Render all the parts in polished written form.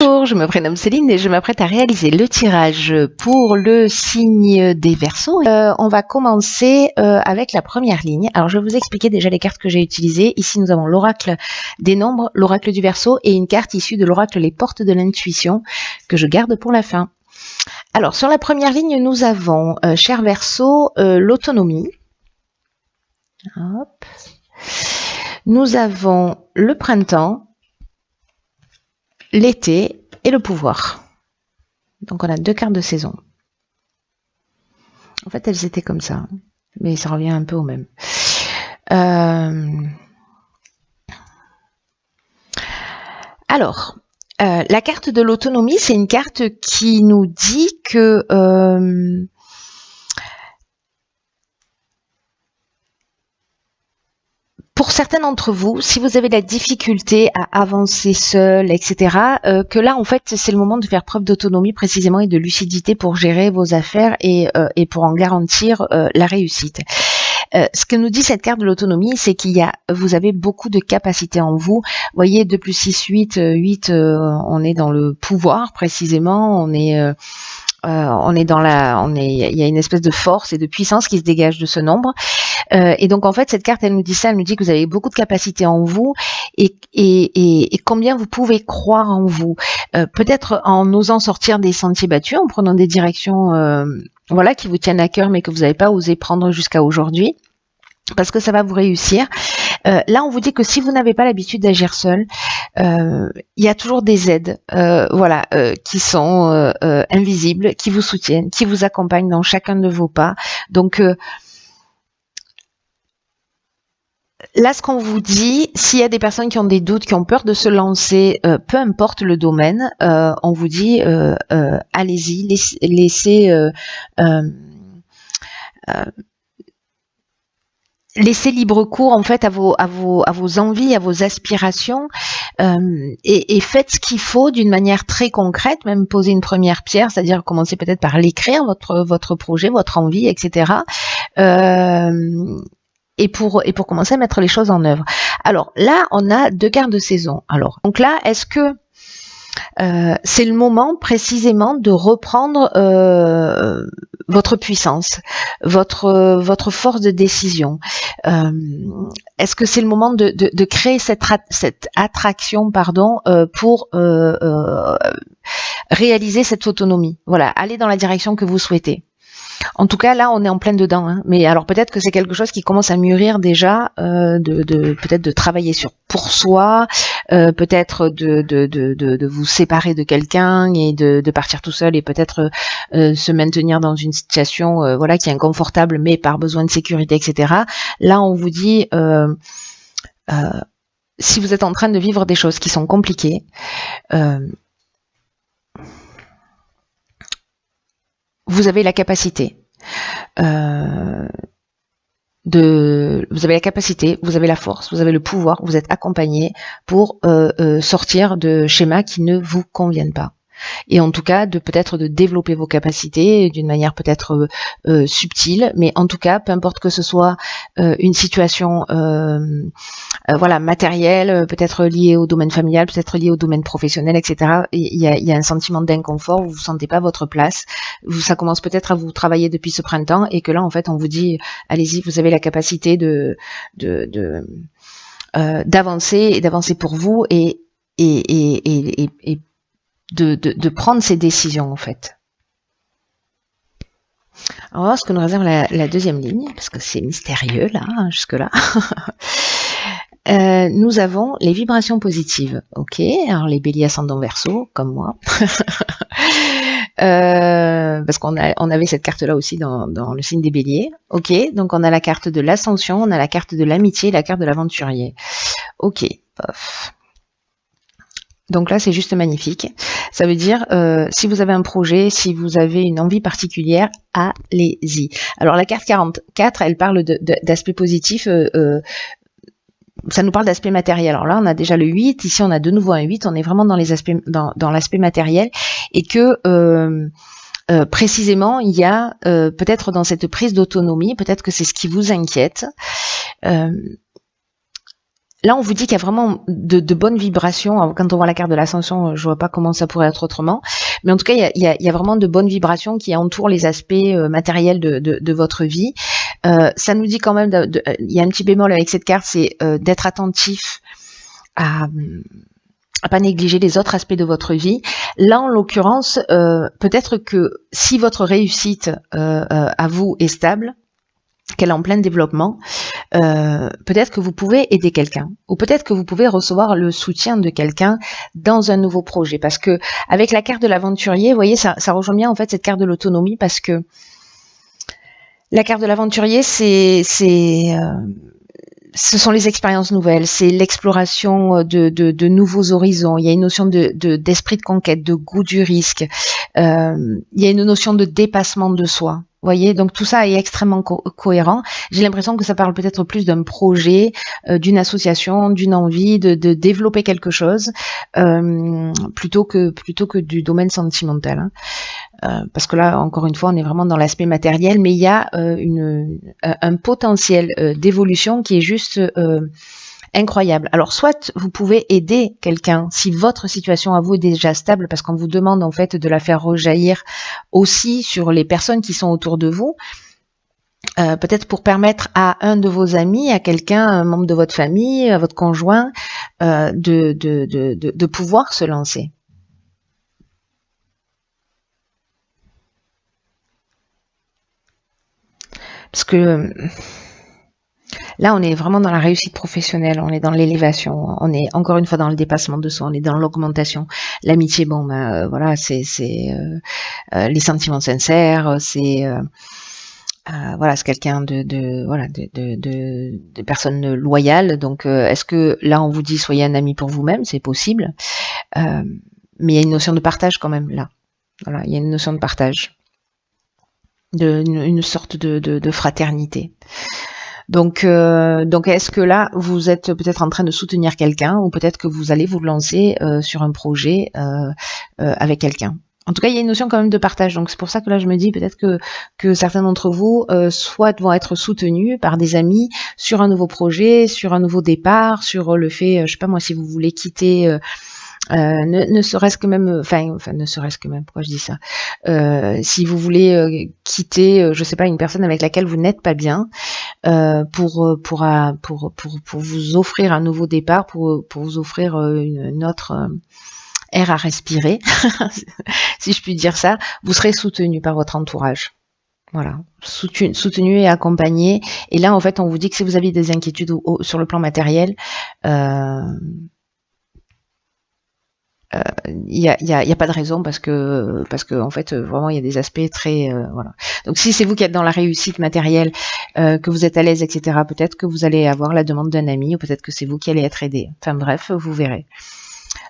Bonjour, je me prénomme Céline et je m'apprête à réaliser le tirage pour le signe des Verseaux. On va commencer avec la première ligne. Alors je vais vous expliquer déjà les cartes que j'ai utilisées. Ici nous avons l'oracle des nombres, l'oracle du Verseau et une carte issue de l'oracle les portes de l'intuition que je garde pour la fin. Alors sur la première ligne nous avons, cher Verseau, l'autonomie. Hop. Nous avons le printemps, l'été et le pouvoir. Donc on a deux cartes de saison. En fait elles étaient comme ça, mais ça revient un peu au même. Alors, la carte de l'autonomie, c'est une carte qui nous dit que pour certains d'entre vous, si vous avez de la difficulté à avancer seul, etc., que là, en fait, c'est le moment de faire preuve d'autonomie précisément et de lucidité pour gérer vos affaires et pour en garantir la réussite. Ce que nous dit cette carte de l'autonomie, c'est vous avez beaucoup de capacités en vous. Vous voyez, 2 plus 6, 8, 8, on est dans le pouvoir précisément, il y a une espèce de force et de puissance qui se dégage de ce nombre. Et donc en fait cette carte elle nous dit ça, elle nous dit que vous avez beaucoup de capacités en vous et combien vous pouvez croire en vous. Peut-être en osant sortir des sentiers battus, en prenant des directions voilà qui vous tiennent à cœur mais que vous n'avez pas osé prendre jusqu'à aujourd'hui. Parce que ça va vous réussir. Là, on vous dit que si vous n'avez pas l'habitude d'agir seul, il y a toujours des aides, qui sont invisibles, qui vous soutiennent, qui vous accompagnent dans chacun de vos pas. Donc là, ce qu'on vous dit, s'il y a des personnes qui ont des doutes, qui ont peur de se lancer, peu importe le domaine, on vous dit allez-y, laissez libre cours en fait à vos envies, à vos aspirations, et faites ce qu'il faut d'une manière très concrète, même poser une première pierre, c'est-à-dire commencer peut-être par l'écrire, votre projet, votre envie, etc. Et pour commencer à mettre les choses en œuvre. Alors là, on a 2 cartes de saison. Alors donc là, est-ce que c'est le moment précisément de reprendre votre puissance, votre force de décision. Est-ce que c'est le moment de créer cette attraction, pour réaliser cette autonomie. Voilà, aller dans la direction que vous souhaitez. En tout cas, là, on est en plein dedans. Hein. Mais alors, peut-être que c'est quelque chose qui commence à mûrir déjà, peut-être de travailler pour soi, peut-être de vous séparer de quelqu'un et de partir tout seul et peut-être se maintenir dans une situation, qui est inconfortable, mais par besoin de sécurité, etc. Là, on vous dit, si vous êtes en train de vivre des choses qui sont compliquées, vous avez la capacité vous avez la capacité, vous avez la force, vous avez le pouvoir, vous êtes accompagné pour sortir de schémas qui ne vous conviennent pas. Et en tout cas, peut-être de développer vos capacités d'une manière peut-être subtile, mais en tout cas, peu importe que ce soit une situation matérielle, peut-être liée au domaine familial, peut-être liée au domaine professionnel, etc. Il y a un sentiment d'inconfort, vous ne sentez pas votre place, ça commence peut-être à vous travailler depuis ce printemps, et que là, en fait, on vous dit, allez-y, vous avez la capacité d'avancer et d'avancer pour vous et de prendre ces décisions en fait. On va voir ce que nous réserve la deuxième ligne, parce que c'est mystérieux là, jusque-là. Nous avons les vibrations positives. Ok, alors les béliers ascendant Verseau, comme moi. Parce qu'on avait cette carte-là aussi dans le signe des béliers. Ok, donc on a la carte de l'ascension, on a la carte de l'amitié, la carte de l'aventurier. Ok, pof. Donc là, c'est juste magnifique. Ça veut dire, si vous avez un projet, si vous avez une envie particulière, allez-y. Alors la carte 44, elle parle d'aspect positif. Ça nous parle d'aspect matériel. Alors là, on a déjà le 8. Ici, on a de nouveau un 8. On est vraiment dans les aspects, dans l'aspect matériel. Et que précisément, il y a peut-être dans cette prise d'autonomie, peut-être que c'est ce qui vous inquiète. là, on vous dit qu'il y a vraiment de bonnes vibrations. Alors, quand on voit la carte de l'ascension, je vois pas comment ça pourrait être autrement. Mais en tout cas, il y a vraiment de bonnes vibrations qui entourent les aspects matériels de votre vie. Ça nous dit quand même, il y a un petit bémol avec cette carte, c'est d'être attentif à pas négliger les autres aspects de votre vie. Là, en l'occurrence, peut-être que si votre réussite à vous est stable, qu'elle est en plein développement, peut-être que vous pouvez aider quelqu'un, ou peut-être que vous pouvez recevoir le soutien de quelqu'un dans un nouveau projet. Parce que avec la carte de l'aventurier, vous voyez, ça rejoint bien en fait cette carte de l'autonomie, parce que la carte de l'aventurier, ce sont les expériences nouvelles, c'est l'exploration de nouveaux horizons. Il y a une notion d'esprit de conquête, de goût du risque. Il y a une notion de dépassement de soi. Vous voyez, donc tout ça est extrêmement cohérent. J'ai l'impression que ça parle peut-être plus d'un projet, d'une association, d'une envie de développer quelque chose, plutôt que du domaine sentimental. Hein. Parce que là, encore une fois, on est vraiment dans l'aspect matériel, mais il y a un potentiel d'évolution qui est juste incroyable. Alors, soit vous pouvez aider quelqu'un si votre situation à vous est déjà stable, parce qu'on vous demande en fait de la faire rejaillir aussi sur les personnes qui sont autour de vous. Peut-être pour permettre à un de vos amis, à quelqu'un, un membre de votre famille, à votre conjoint, de pouvoir se lancer. Parce que là, on est vraiment dans la réussite professionnelle, on est dans l'élévation, on est encore une fois dans le dépassement de soi, on est dans l'augmentation. L'amitié, bon, voilà, c'est les sentiments sincères, c'est voilà, c'est quelqu'un de personnes loyales. Donc, est-ce que là, on vous dit soyez un ami pour vous-même, c'est possible, mais il y a une notion de partage quand même là. Voilà, il y a une notion de partage. Une sorte de fraternité. Donc est-ce que là, vous êtes peut-être en train de soutenir quelqu'un, ou peut-être que vous allez vous lancer sur un projet avec quelqu'un. En tout cas, il y a une notion quand même de partage. Donc c'est pour ça que là, je me dis peut-être que certains d'entre vous soit vont être soutenus par des amis sur un nouveau projet, sur un nouveau départ, sur le fait, je sais pas moi, si vous voulez quitter... ne serait-ce que même, enfin ne serait-ce que même, pourquoi je dis ça, si vous voulez quitter, je sais pas, une personne avec laquelle vous n'êtes pas bien, pour vous offrir un nouveau départ, pour vous offrir une autre air à respirer, si je puis dire ça, vous serez soutenu par votre entourage. Voilà, soutenu et accompagné. Et là, en fait, on vous dit que si vous avez des inquiétudes sur le plan matériel, il y a pas de raison, parce que en fait vraiment il y a des aspects très voilà. Donc si c'est vous qui êtes dans la réussite matérielle, que vous êtes à l'aise, etc., peut-être que vous allez avoir la demande d'un ami, ou peut-être que c'est vous qui allez être aidé. Enfin bref, vous verrez.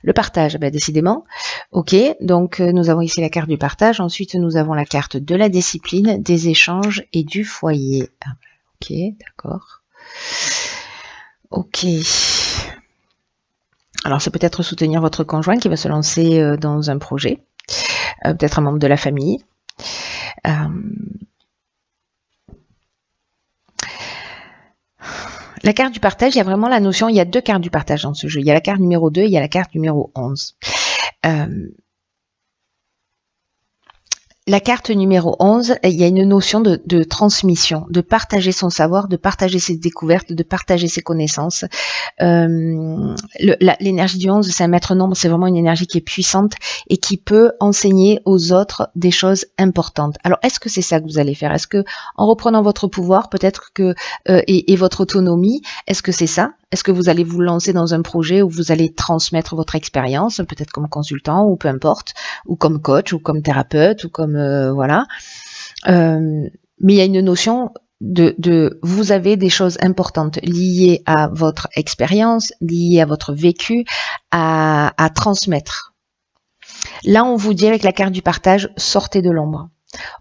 Le partage, décidément. Ok, donc nous avons ici la carte du partage. Ensuite nous avons la carte de la discipline, des échanges et du foyer. Ok, d'accord. Ok. Alors, c'est peut-être soutenir votre conjoint qui va se lancer dans un projet, peut-être un membre de la famille. La carte du partage, il y a vraiment la notion, il y a deux cartes du partage dans ce jeu. Il y a la carte numéro 2, il y a la carte numéro 11. La carte numéro 11, il y a une notion de transmission, de partager son savoir, de partager ses découvertes, de partager ses connaissances. L'énergie du 11, c'est un maître nombre, c'est vraiment une énergie qui est puissante et qui peut enseigner aux autres des choses importantes. Alors, est-ce que c'est ça que vous allez faire? Est-ce que, en reprenant votre pouvoir, peut-être que et votre autonomie, est-ce que c'est ça? Est-ce que vous allez vous lancer dans un projet où vous allez transmettre votre expérience, peut-être comme consultant, ou peu importe, ou comme coach, ou comme thérapeute, ou comme voilà. Mais il y a une notion de vous avez des choses importantes liées à votre expérience, liées à votre vécu, à transmettre. Là, on vous dit avec la carte du partage, sortez de l'ombre.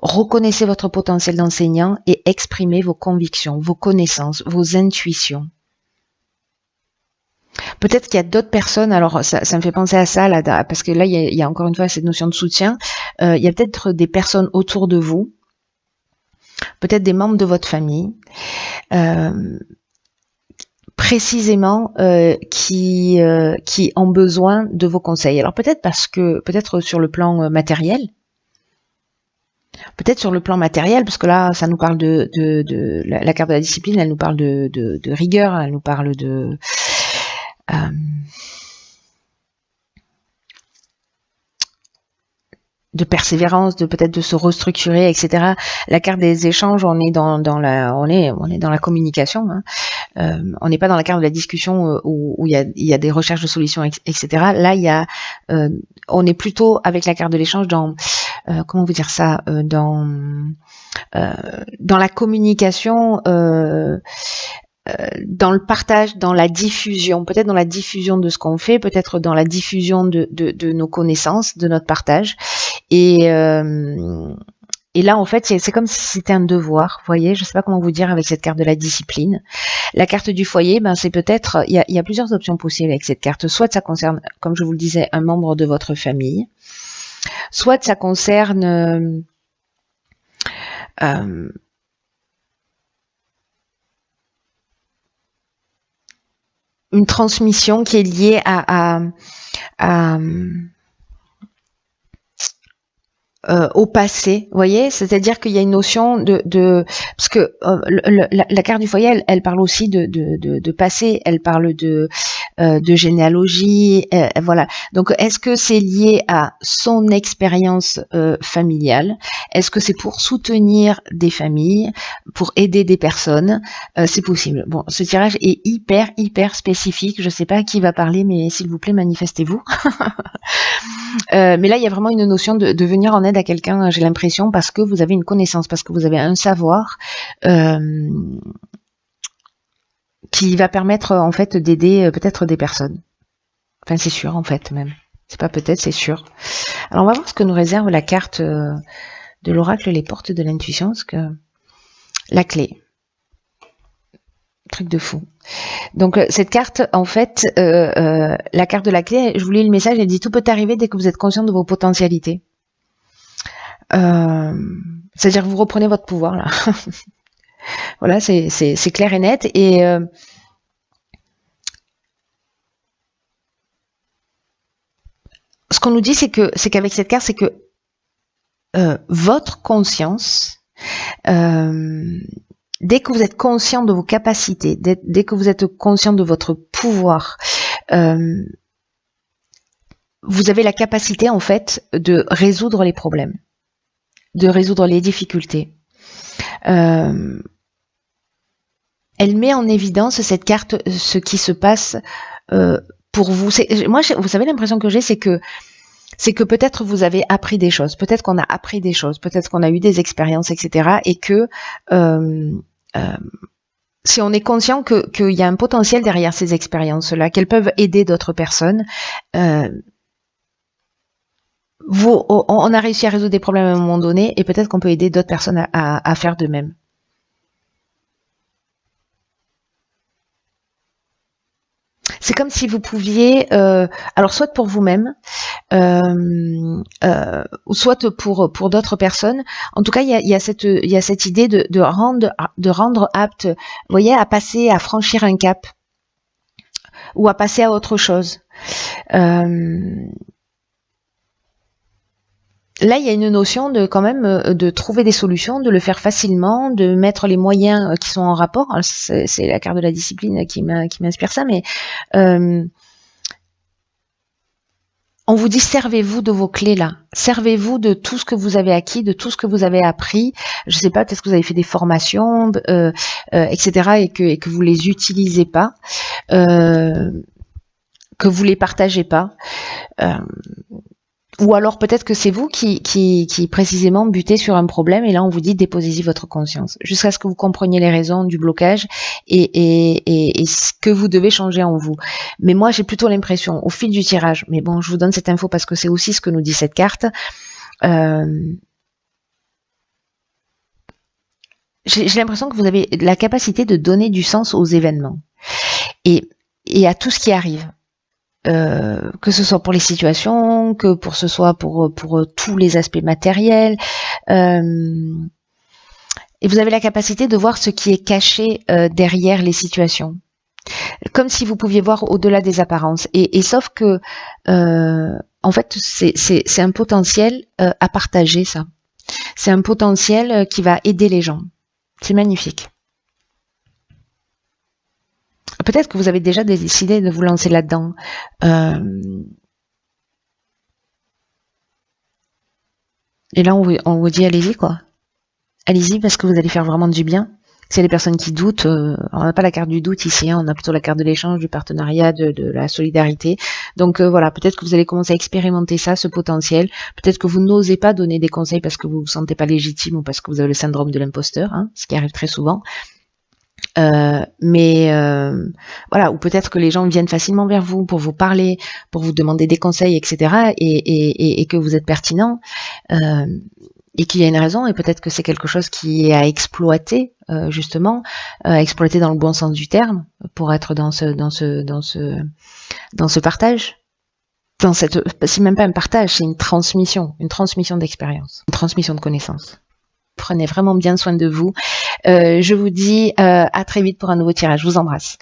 Reconnaissez votre potentiel d'enseignant et exprimez vos convictions, vos connaissances, vos intuitions. Peut-être qu'il y a d'autres personnes, alors ça me fait penser à ça, là, parce que là, il y a encore une fois cette notion de soutien. Il y a peut-être des personnes autour de vous, peut-être des membres de votre famille, précisément qui ont besoin de vos conseils. Alors peut-être sur le plan matériel, parce que là, ça nous parle de la carte de la discipline, elle nous parle de rigueur, elle nous parle de persévérance, peut-être de se restructurer, etc. La carte des échanges, on est dans la communication. Hein. On n'est pas dans la carte de la discussion où il y a des recherches de solutions, etc. Là, on est plutôt avec la carte de l'échange dans comment vous dire ça, dans la communication. Dans le partage, dans la diffusion, peut-être dans la diffusion de ce qu'on fait, peut-être dans la diffusion de nos connaissances, de notre partage. Et là, en fait, c'est comme si c'était un devoir. Vous voyez, je ne sais pas comment vous dire avec cette carte de la discipline. La carte du foyer, c'est peut-être, il y a plusieurs options possibles avec cette carte. Soit ça concerne, comme je vous le disais, un membre de votre famille. Soit ça concerne une transmission qui est liée au passé, vous voyez, c'est-à-dire qu'il y a une notion parce que la carte du foyer, elle parle aussi de passé, elle parle de généalogie, voilà. Donc, est-ce que c'est lié à son expérience familiale? Est-ce que c'est pour soutenir des familles, pour aider des personnes? C'est possible. Bon, ce tirage est hyper spécifique. Je sais pas à qui va parler, mais s'il vous plaît, manifestez-vous. Mais là, il y a vraiment une notion de venir en aide à quelqu'un, j'ai l'impression, parce que vous avez une connaissance, parce que vous avez un savoir qui va permettre en fait d'aider peut-être des personnes. Enfin, c'est sûr en fait même. C'est pas peut-être, c'est sûr. Alors on va voir ce que nous réserve la carte de l'oracle, les portes de l'intuition, parce que la clé. Truc de fou. Donc cette carte, en fait, la carte de la clé, je vous lis le message, elle dit: tout peut arriver dès que vous êtes conscient de vos potentialités. C'est-à-dire que vous reprenez votre pouvoir là. Voilà, c'est clair et net. Et ce qu'on nous dit, c'est qu'avec cette carte, c'est que votre conscience, dès que vous êtes conscient de vos capacités, dès que vous êtes conscient de votre pouvoir, vous avez la capacité en fait de résoudre les problèmes, de résoudre les difficultés. Elle met en évidence, cette carte, ce qui se passe pour vous. Moi, vous savez, l'impression que j'ai, c'est que peut-être vous avez appris des choses, peut-être qu'on a appris des choses, peut-être qu'on a eu des expériences, etc. Et que si on est conscient qu'il y a un potentiel derrière ces expériences-là, qu'elles peuvent aider d'autres personnes, on a réussi à résoudre des problèmes à un moment donné, et peut-être qu'on peut aider d'autres personnes à faire de même. C'est comme si vous pouviez, alors soit pour vous-même, ou soit pour d'autres personnes. En tout cas, il y a cette idée de rendre apte, vous voyez, à franchir un cap, ou à passer à autre chose. Là, il y a une notion de quand même de trouver des solutions, de le faire facilement, de mettre les moyens qui sont en rapport. C'est la carte de la discipline qui m'inspire ça, mais on vous dit: servez-vous de vos clés là, servez-vous de tout ce que vous avez acquis, de tout ce que vous avez appris. Je sais pas, peut-être que vous avez fait des formations, etc. et que vous les utilisez pas, que vous les partagez pas. Ou alors peut-être que c'est vous qui précisément butez sur un problème, et là on vous dit: déposez-y votre conscience, jusqu'à ce que vous compreniez les raisons du blocage et ce que vous devez changer en vous. Mais moi j'ai plutôt l'impression, au fil du tirage, mais bon, je vous donne cette info parce que c'est aussi ce que nous dit cette carte, j'ai l'impression que vous avez la capacité de donner du sens aux événements et à tout ce qui arrive. Que ce soit pour les situations, que ce soit pour tous les aspects matériels, et vous avez la capacité de voir ce qui est caché derrière les situations. Comme si vous pouviez voir au-delà des apparences. Et sauf que, en fait, c'est un potentiel à partager, ça. C'est un potentiel qui va aider les gens. C'est magnifique. Peut-être que vous avez déjà décidé de vous lancer là-dedans. Et là, on vous dit, allez-y, quoi. Allez-y, parce que vous allez faire vraiment du bien. C'est les personnes qui doutent, on n'a pas la carte du doute ici, hein, on a plutôt la carte de l'échange, du partenariat, de la solidarité. Donc voilà, peut-être que vous allez commencer à expérimenter ça, ce potentiel. Peut-être que vous n'osez pas donner des conseils parce que vous vous sentez pas légitime ou parce que vous avez le syndrome de l'imposteur, hein, ce qui arrive très souvent. Voilà, ou peut-être que les gens viennent facilement vers vous pour vous parler, pour vous demander des conseils, etc. Et que vous êtes pertinent. Et qu'il y a une raison, et peut-être que c'est quelque chose qui est à exploiter, justement, exploiter dans le bon sens du terme, pour être dans ce partage. C'est même pas un partage, c'est une transmission d'expérience, une transmission de connaissances. Prenez vraiment bien soin de vous. Je vous dis à très vite pour un nouveau tirage. Je vous embrasse.